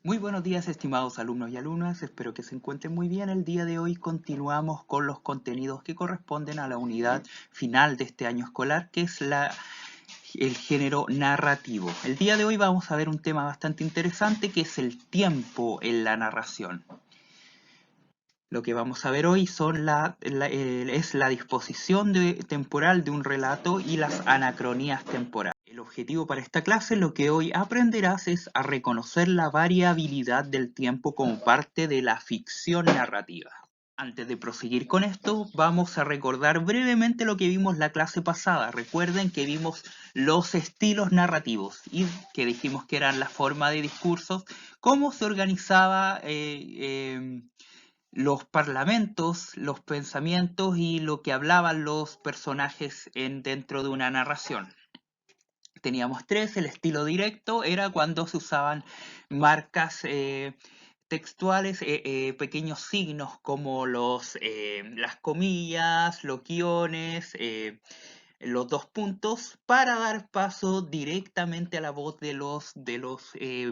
Muy buenos días, estimados alumnos y alumnas. Espero que se encuentren muy bien. El día de hoy continuamos con los contenidos que corresponden a la unidad final de este año escolar, que es el género narrativo. El día de hoy vamos a ver un tema bastante interesante, que es el tiempo en la narración. Lo que vamos a ver hoy es la disposición temporal de un relato y las anacronías temporales. El objetivo para esta clase, lo que hoy aprenderás, es a reconocer la variabilidad del tiempo como parte de la ficción narrativa. Antes de proseguir con esto, vamos a recordar brevemente lo que vimos la clase pasada. Recuerden que vimos los estilos narrativos y que dijimos que eran la forma de discursos, cómo se organizaba los parlamentos, los pensamientos y lo que hablaban los personajes dentro de una narración. Teníamos tres. El estilo directo era cuando se usaban marcas textuales, pequeños signos como las comillas, los guiones, los dos puntos, para dar paso directamente a la voz de los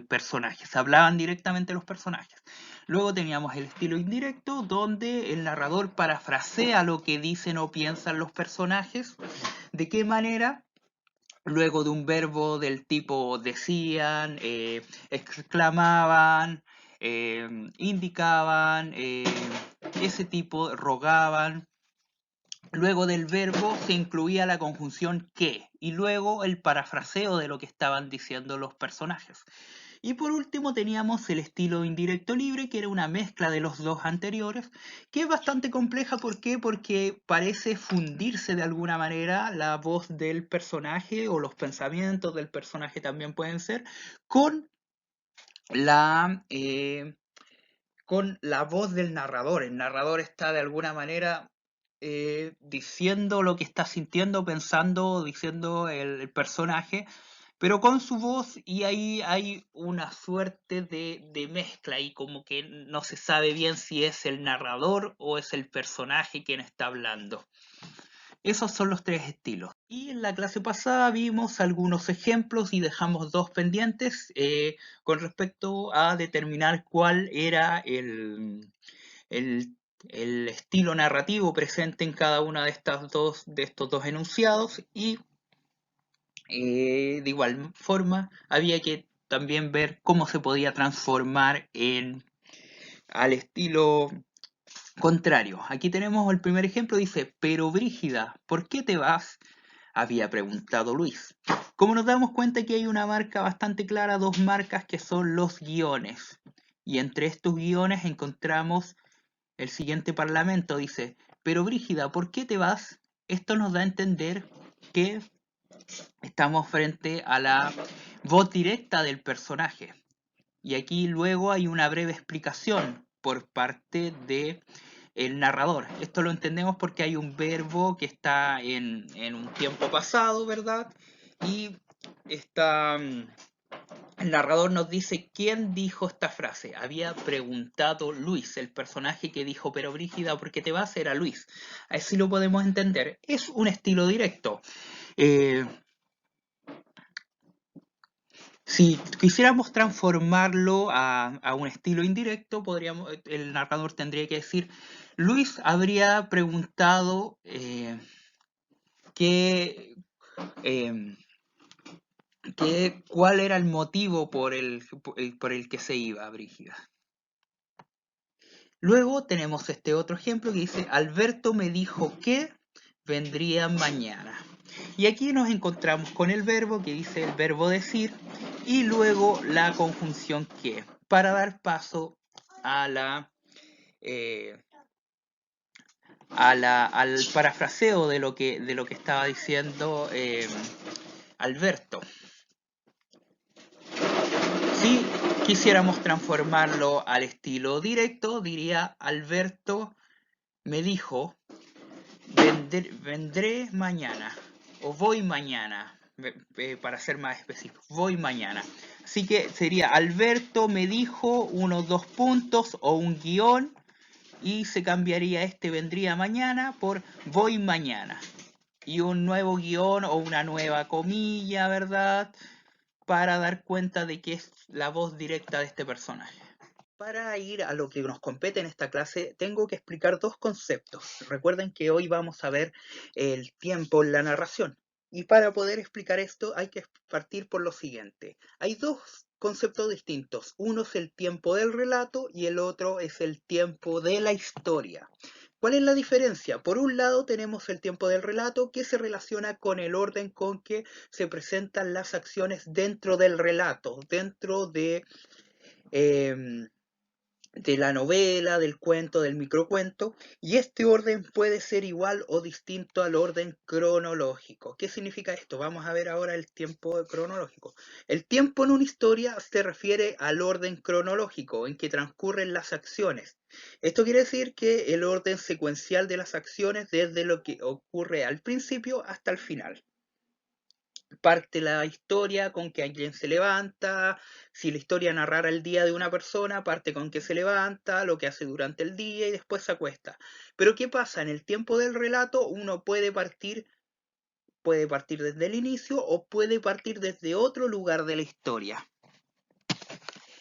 personajes. Hablaban directamente los personajes. Luego teníamos el estilo indirecto, donde el narrador parafrasea lo que dicen o piensan los personajes. ¿De qué manera? Luego de un verbo del tipo decían, exclamaban, indicaban, ese tipo, rogaban. Luego del verbo se incluía la conjunción que y luego el parafraseo de lo que estaban diciendo los personajes. Y por último teníamos el estilo indirecto libre, que era una mezcla de los dos anteriores, que es bastante compleja. ¿Por qué? Porque parece fundirse de alguna manera la voz del personaje, o los pensamientos del personaje también pueden ser, con la, eh, con la voz del narrador. El narrador está de alguna manera diciendo lo que está sintiendo, pensando, diciendo el personaje, pero con su voz, y ahí hay una suerte de mezcla y como que no se sabe bien si es el narrador o es el personaje quien está hablando. Esos son los tres estilos. Y en la clase pasada vimos algunos ejemplos y dejamos dos pendientes con respecto a determinar cuál era el, el estilo narrativo presente en cada una de estos dos enunciados. Y de igual forma había que también ver cómo se podía transformar al estilo contrario. Aquí tenemos el primer ejemplo. Dice: pero Brígida, ¿por qué te vas?, había preguntado Luis. Como nos damos cuenta, que hay una marca bastante clara, dos marcas que son los guiones. Y entre estos guiones encontramos el siguiente parlamento. Dice: pero Brígida, ¿por qué te vas? Esto nos da a entender que estamos frente a la voz directa del personaje. Y aquí luego hay una breve explicación por parte de el narrador. Esto lo entendemos porque hay un verbo que está en un tiempo pasado, ¿verdad? Y está, el narrador nos dice quién dijo esta frase. Había preguntado Luis. El personaje que dijo pero Brígida, ¿por qué te vas?, era Luis. Así lo podemos entender. Es un estilo directo. Si quisiéramos transformarlo a un estilo indirecto, el narrador tendría que decir: Luis habría preguntado qué, eh, cuál era el motivo por el que se iba Brígida. Luego tenemos este otro ejemplo que dice: Alberto me dijo que vendría mañana. Y aquí nos encontramos con el verbo que dice el verbo decir, y luego la conjunción que, para dar paso a eh, al parafraseo de lo que estaba diciendo Alberto. Si quisiéramos transformarlo al estilo directo, diría: Alberto me dijo vendré mañana, o voy mañana, para ser más específico, voy mañana. Así que sería: Alberto me dijo, unos dos puntos o un guión, y se cambiaría vendría mañana por voy mañana. Y un nuevo guión o una nueva comilla, ¿verdad? para dar cuenta de que es la voz directa de este personaje. Para ir a lo que nos compete en esta clase, tengo que explicar dos conceptos. Recuerden que hoy vamos a ver el tiempo en la narración. Y para poder explicar esto hay que partir por lo siguiente. Hay dos conceptos distintos. Uno es el tiempo del relato y el otro es el tiempo de la historia. ¿Cuál es la diferencia? Por un lado tenemos el tiempo del relato que se relaciona con el orden con que se presentan las acciones dentro del relato, dentro de la novela, del cuento, del microcuento, y este orden puede ser igual o distinto al orden cronológico. ¿Qué significa esto? Vamos a ver ahora el tiempo cronológico. El tiempo en una historia se refiere al orden cronológico en que transcurren las acciones. Esto quiere decir que el orden secuencial de las acciones desde lo que ocurre al principio hasta el final. Parte la historia con que alguien se levanta, si la historia narrara el día de una persona, parte con que se levanta, lo que hace durante el día y después se acuesta. Pero ¿qué pasa? En el tiempo del relato uno puede partir desde el inicio o puede partir desde otro lugar de la historia.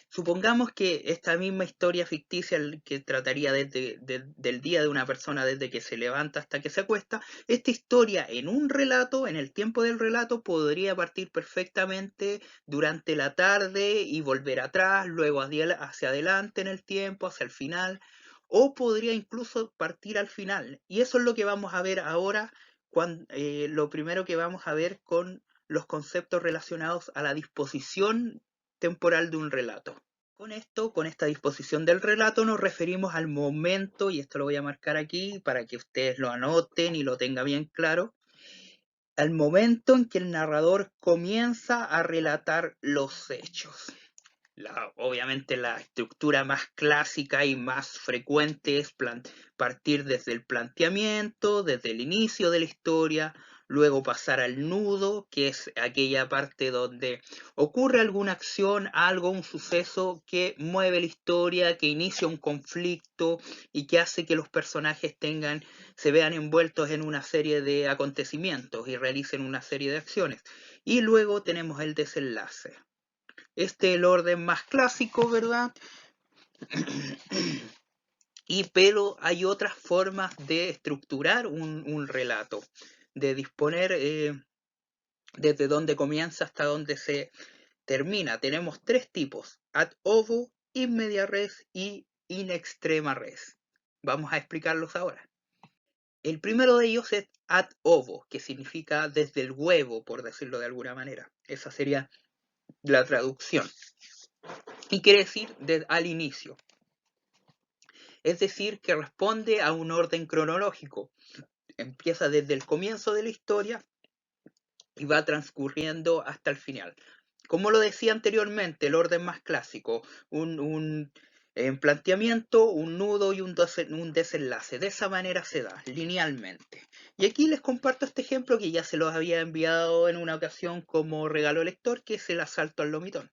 Supongamos que esta misma historia ficticia que trataría del día de una persona desde que se levanta hasta que se acuesta, esta historia en un relato, en el tiempo del relato, podría partir perfectamente durante la tarde y volver atrás, luego hacia adelante en el tiempo, hacia el final, o podría incluso partir al final. Y eso es lo que vamos a ver ahora, lo primero que vamos a ver con los conceptos relacionados a la disposición temporal de un relato. Con esto, con esta disposición del relato, nos referimos al momento, y esto lo voy a marcar aquí para que ustedes lo anoten y lo tengan bien claro, al momento en que el narrador comienza a relatar los hechos. Obviamente la estructura más clásica y más frecuente es partir desde el planteamiento, desde el inicio de la historia, luego pasar al nudo, que es aquella parte donde ocurre alguna acción, algo, un suceso que mueve la historia, que inicia un conflicto y que hace que los personajes se vean envueltos en una serie de acontecimientos y realicen una serie de acciones. Y luego tenemos el desenlace. Este es el orden más clásico, ¿verdad? Pero hay otras formas de estructurar un relato, de disponer desde donde comienza hasta donde se termina. Tenemos tres tipos: ad ovo, in media res y in extrema res. Vamos a explicarlos ahora. El primero de ellos es ad ovo, que significa desde el huevo, por decirlo de alguna manera. Esa sería la traducción. Y quiere decir al inicio. Es decir, que responde a un orden cronológico. Empieza desde el comienzo de la historia y va transcurriendo hasta el final. Como lo decía anteriormente, el orden más clásico, un planteamiento, un nudo y un desenlace. De esa manera se da, linealmente. Y aquí les comparto este ejemplo que ya se los había enviado en una ocasión como regalo lector, que es el asalto al Lomitón.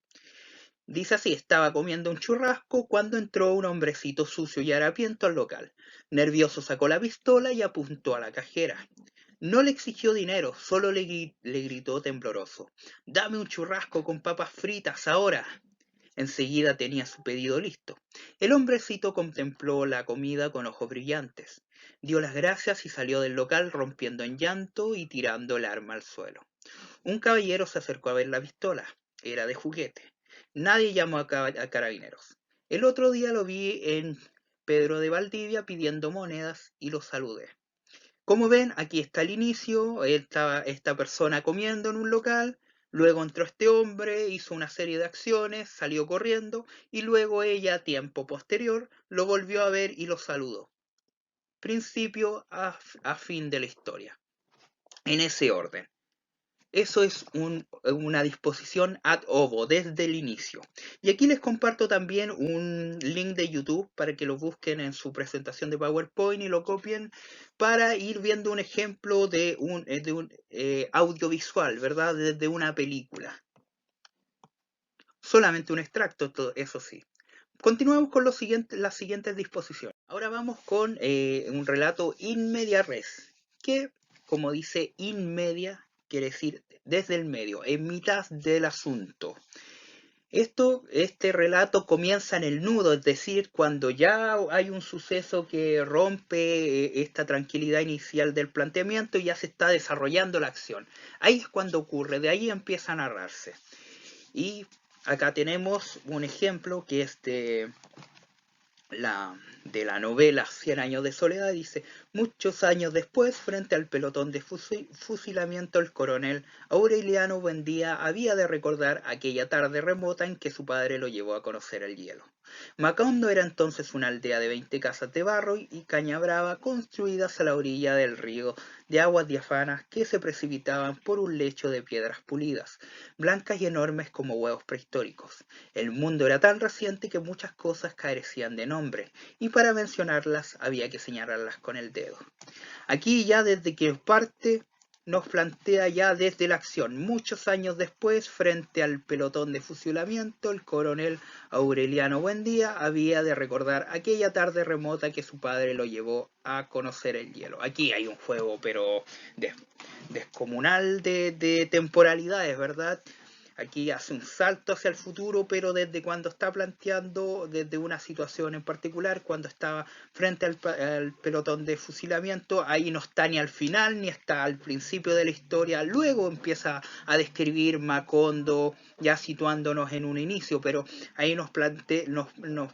Dice así: estaba comiendo un churrasco cuando entró un hombrecito sucio y harapiento al local. Nervioso sacó la pistola y apuntó a la cajera. No le exigió dinero, solo le gritó tembloroso: «Dame un churrasco con papas fritas ahora». Enseguida tenía su pedido listo. El hombrecito contempló la comida con ojos brillantes. Dio las gracias y salió del local rompiendo en llanto y tirando el arma al suelo. Un caballero se acercó a ver la pistola. Era de juguete. Nadie llamó a carabineros. El otro día lo vi en Pedro de Valdivia pidiendo monedas y lo saludé. Como ven, aquí está el inicio, esta persona comiendo en un local, luego entró este hombre, hizo una serie de acciones, salió corriendo y luego ella, tiempo posterior, lo volvió a ver y lo saludó. Principio a fin de la historia. En ese orden. Eso es una disposición ad ovo, desde el inicio. Y aquí les comparto también un link de YouTube para que lo busquen en su presentación de PowerPoint y lo copien para ir viendo un ejemplo de un audiovisual, ¿verdad? Desde una película. Solamente un extracto, eso sí. Continuamos con las siguientes disposiciones. Ahora vamos con un relato in media res, que, como dice in media, quiere decir desde el medio, en mitad del asunto. Este relato comienza en el nudo, es decir, cuando ya hay un suceso que rompe esta tranquilidad inicial del planteamiento y ya se está desarrollando la acción. Ahí es cuando ocurre, de ahí empieza a narrarse. Y acá tenemos un ejemplo que es de la novela Cien años de soledad. Dice: muchos años después, frente al pelotón de fusilamiento, el coronel Aureliano Buendía había de recordar aquella tarde remota en que su padre lo llevó a conocer el hielo. Macondo era entonces una aldea de 20 casas de barro y caña brava construidas a la orilla del río de aguas diáfanas que se precipitaban por un lecho de piedras pulidas, blancas y enormes como huevos prehistóricos. El mundo era tan reciente que muchas cosas carecían de nombre, y para mencionarlas había que señalarlas con el dedo. Aquí ya desde que parte nos plantea ya desde la acción. Muchos años después, frente al pelotón de fusilamiento, el coronel Aureliano Buendía había de recordar aquella tarde remota que su padre lo llevó a conocer el hielo. Aquí hay un juego, pero descomunal de temporalidades, ¿verdad? Aquí hace un salto hacia el futuro, pero desde cuando está planteando, desde una situación en particular, cuando estaba frente al pelotón de fusilamiento, ahí no está ni al final, ni está al principio de la historia. Luego empieza a describir Macondo, ya situándonos en un inicio, pero ahí nos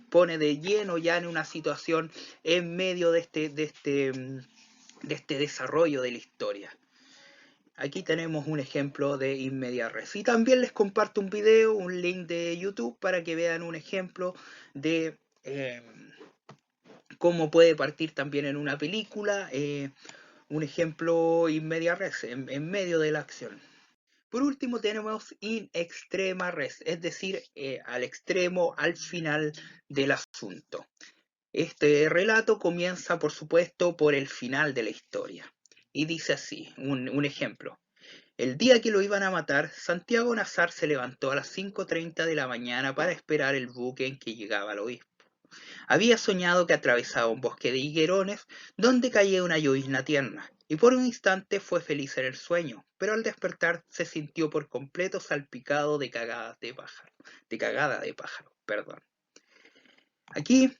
pone de lleno ya en una situación en medio de este desarrollo de la historia. Aquí tenemos un ejemplo de in media res. Y también les comparto un video, un link de YouTube para que vean un ejemplo de cómo puede partir también en una película, un ejemplo in media res, en medio de la acción. Por último tenemos in extrema res, es decir, al extremo, al final del asunto. Este relato comienza, por supuesto, por el final de la historia. Y dice así, un ejemplo. El día que lo iban a matar, Santiago Nazar se levantó a las 5:30 de la mañana para esperar el buque en que llegaba el obispo. Había soñado que atravesaba un bosque de higuerones donde caía una llovizna tierna, y por un instante fue feliz en el sueño, pero al despertar se sintió por completo salpicado de cagada de pájaro, perdón. Aquí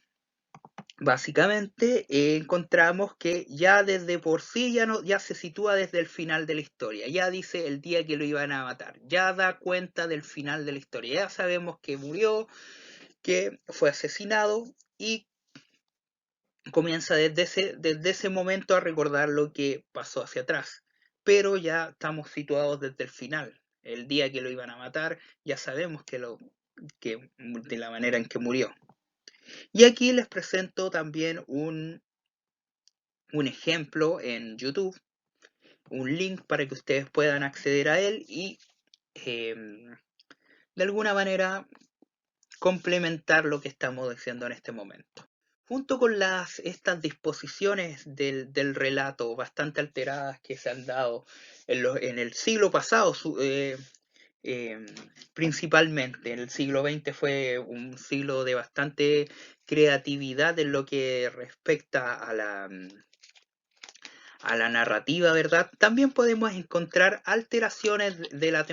básicamente encontramos que ya desde por sí ya se sitúa desde el final de la historia, ya dice el día que lo iban a matar, ya da cuenta del final de la historia, ya sabemos que murió, que fue asesinado y comienza desde ese momento a recordar lo que pasó hacia atrás, pero ya estamos situados desde el final, el día que lo iban a matar, ya sabemos que de la manera en que murió. Y aquí les presento también un ejemplo en YouTube, un link para que ustedes puedan acceder a él y de alguna manera complementar lo que estamos diciendo en este momento. Junto con estas disposiciones del relato bastante alteradas que se han dado en el siglo pasado, principalmente en el siglo XX fue un siglo de bastante creatividad en lo que respecta a la narrativa, ¿verdad? También podemos encontrar alteraciones de la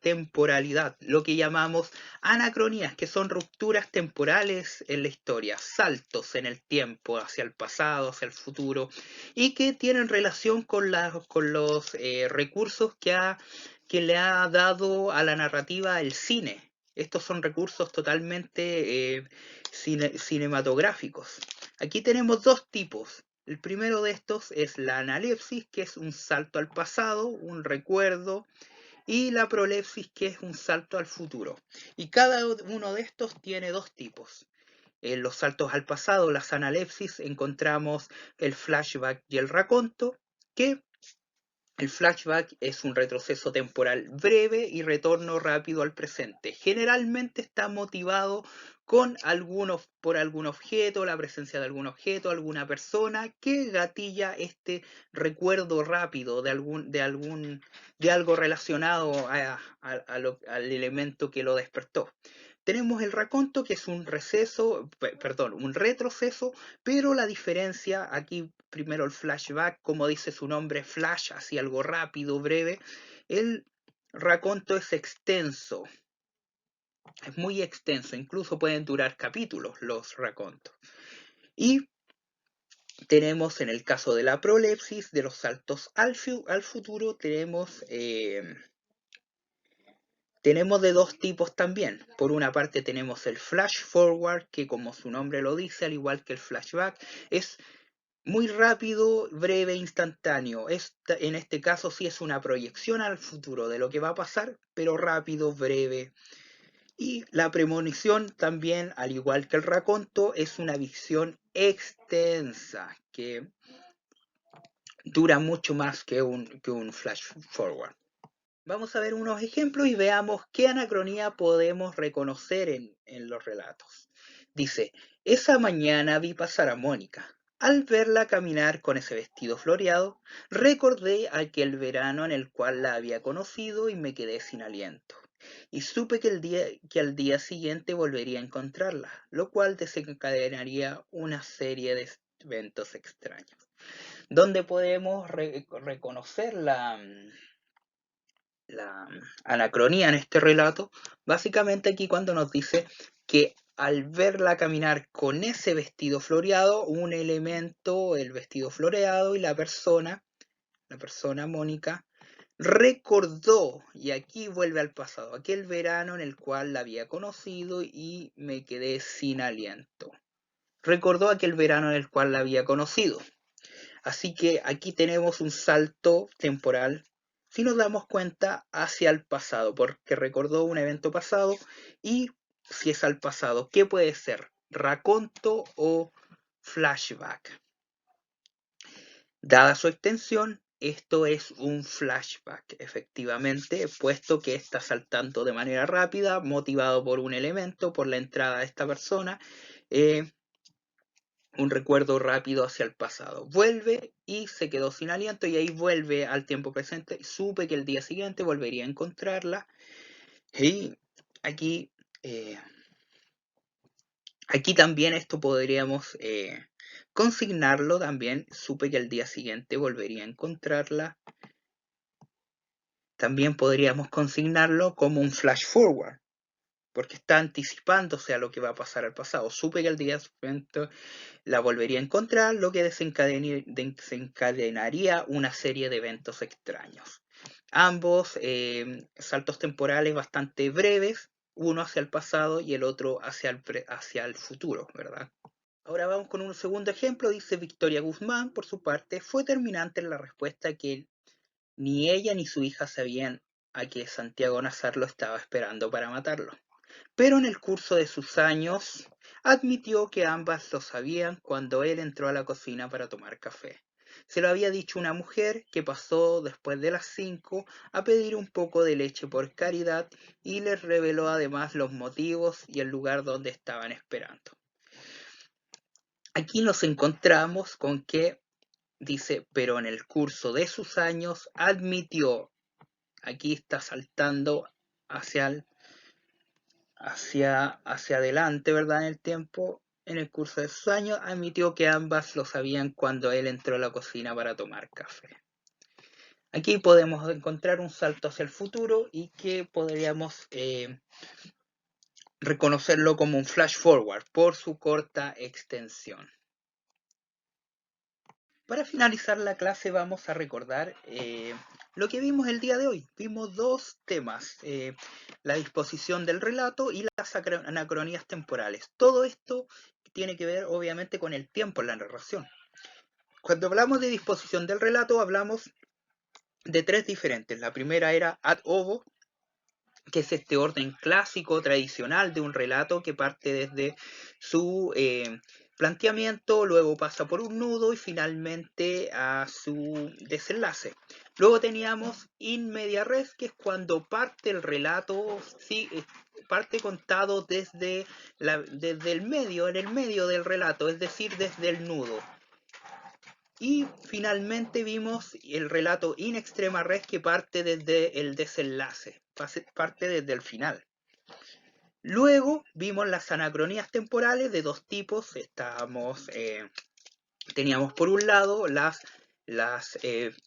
temporalidad, lo que llamamos anacronías, que son rupturas temporales en la historia, saltos en el tiempo, hacia el pasado, hacia el futuro, y que tienen relación con los recursos que le ha dado a la narrativa el cine. Estos son recursos totalmente cinematográficos. Aquí tenemos dos tipos. El primero de estos es la analepsis, que es un salto al pasado, un recuerdo, y la prolepsis, que es un salto al futuro. Y cada uno de estos tiene dos tipos. En los saltos al pasado, las analepsis, encontramos el flashback y el raconto, que el flashback es un retroceso temporal breve y retorno rápido al presente. Generalmente está motivado por algún objeto, la presencia de algún objeto, alguna persona que gatilla este recuerdo rápido de algo relacionado al elemento que lo despertó. Tenemos el raconto, que es un retroceso, pero la diferencia aquí primero el flashback, como dice su nombre, flash, así algo rápido, breve. El raconto es extenso, es muy extenso, incluso pueden durar capítulos los racontos. Y tenemos en el caso de la prolepsis, de los saltos al futuro, tenemos de dos tipos también. Por una parte tenemos el flash forward, que como su nombre lo dice, al igual que el flashback, es muy rápido, breve, instantáneo. En este caso sí es una proyección al futuro de lo que va a pasar, pero rápido, breve. Y la premonición también, al igual que el raconto, es una visión extensa que dura mucho más que un flash forward. Vamos a ver unos ejemplos y veamos qué anacronía podemos reconocer en los relatos. Dice, esa mañana vi pasar a Mónica. Al verla caminar con ese vestido floreado, recordé aquel verano en el cual la había conocido y me quedé sin aliento. Y supe que al día siguiente volvería a encontrarla, lo cual desencadenaría una serie de eventos extraños. Donde podemos reconocer la anacronía en este relato, básicamente aquí cuando nos dice que al verla caminar con ese vestido floreado, un elemento, el vestido floreado, y la persona Mónica, recordó, y aquí vuelve al pasado, aquel verano en el cual la había conocido y me quedé sin aliento. Recordó aquel verano en el cual la había conocido. Así que aquí tenemos un salto temporal, si nos damos cuenta, hacia el pasado, porque recordó un evento pasado. Y si es al pasado, ¿qué puede ser? ¿Raconto o flashback? Dada su extensión, esto es un flashback, efectivamente, puesto que está saltando de manera rápida, motivado por un elemento, por la entrada de esta persona, un recuerdo rápido hacia el pasado. Vuelve y se quedó sin aliento y ahí vuelve al tiempo presente. Supe que el día siguiente volvería a encontrarla. Y aquí, aquí también esto podríamos consignarlo también. Supe que el día siguiente volvería a encontrarla. También podríamos consignarlo como un flash forward, porque está anticipándose a lo que va a pasar al pasado. Supe que el día siguiente la volvería a encontrar, lo que desencadenaría una serie de eventos extraños. Ambos saltos temporales bastante breves, uno hacia el pasado y el otro hacia el futuro, ¿verdad? Ahora vamos con un segundo ejemplo. Dice Victoria Guzmán, por su parte, fue terminante en la respuesta que ni ella ni su hija sabían a que Santiago Nazar lo estaba esperando para matarlo. Pero en el curso de sus años admitió que ambas lo sabían cuando él entró a la cocina para tomar café. Se lo había dicho una mujer que pasó después de las 5 a pedir un poco de leche por caridad y les reveló además los motivos y el lugar donde estaban esperando. Aquí nos encontramos con que dice, pero en el curso de sus años admitió, aquí está saltando hacia adelante, ¿verdad? En el tiempo, en el curso de sus años, admitió que ambas lo sabían cuando él entró a la cocina para tomar café. Aquí podemos encontrar un salto hacia el futuro y que podríamos reconocerlo como un flash forward por su corta extensión. Para finalizar la clase vamos a recordar lo que vimos el día de hoy. Vimos dos temas, la disposición del relato y las anacronías temporales. Todo esto tiene que ver obviamente con el tiempo en la narración. Cuando hablamos de disposición del relato hablamos de tres diferentes. La primera era ad ovo, que es este orden clásico, tradicional de un relato que parte desde su planteamiento, luego pasa por un nudo y finalmente a su desenlace. Luego teníamos in media res, que es cuando parte el relato, sí, parte contado desde el medio, en el medio del relato, es decir, desde el nudo. Y finalmente vimos el relato in extrema res, que parte desde el desenlace, parte desde el final. Luego vimos las anacronías temporales de dos tipos. Estábamos teníamos por un lado las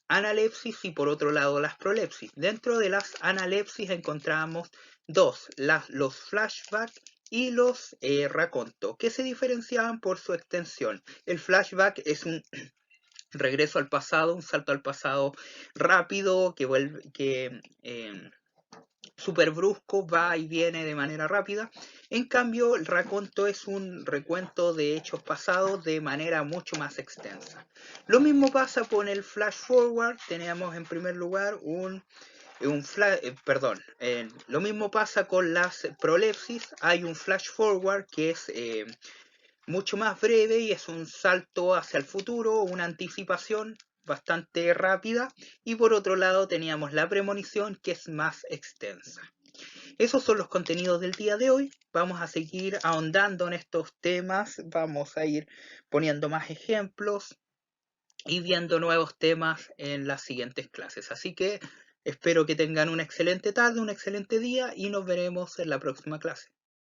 analepsis y por otro lado las prolepsis. Dentro de las analepsis encontramos los flashbacks y los racontos, que se diferenciaban por su extensión. El flashback es un regreso al pasado, un salto al pasado rápido, súper brusco, va y viene de manera rápida. En cambio, el raconto es un recuento de hechos pasados de manera mucho más extensa. Lo mismo pasa con el flash forward. Tenemos en primer lugar lo mismo pasa con las prolepsis. Hay un flash forward que es mucho más breve y es un salto hacia el futuro, una anticipación bastante rápida, y por otro lado teníamos la premonición, que es más extensa. Esos son los contenidos del día de hoy. Vamos a seguir ahondando en estos temas, vamos a ir poniendo más ejemplos y viendo nuevos temas en las siguientes clases. Así que espero que tengan una excelente tarde, un excelente día y nos veremos en la próxima clase.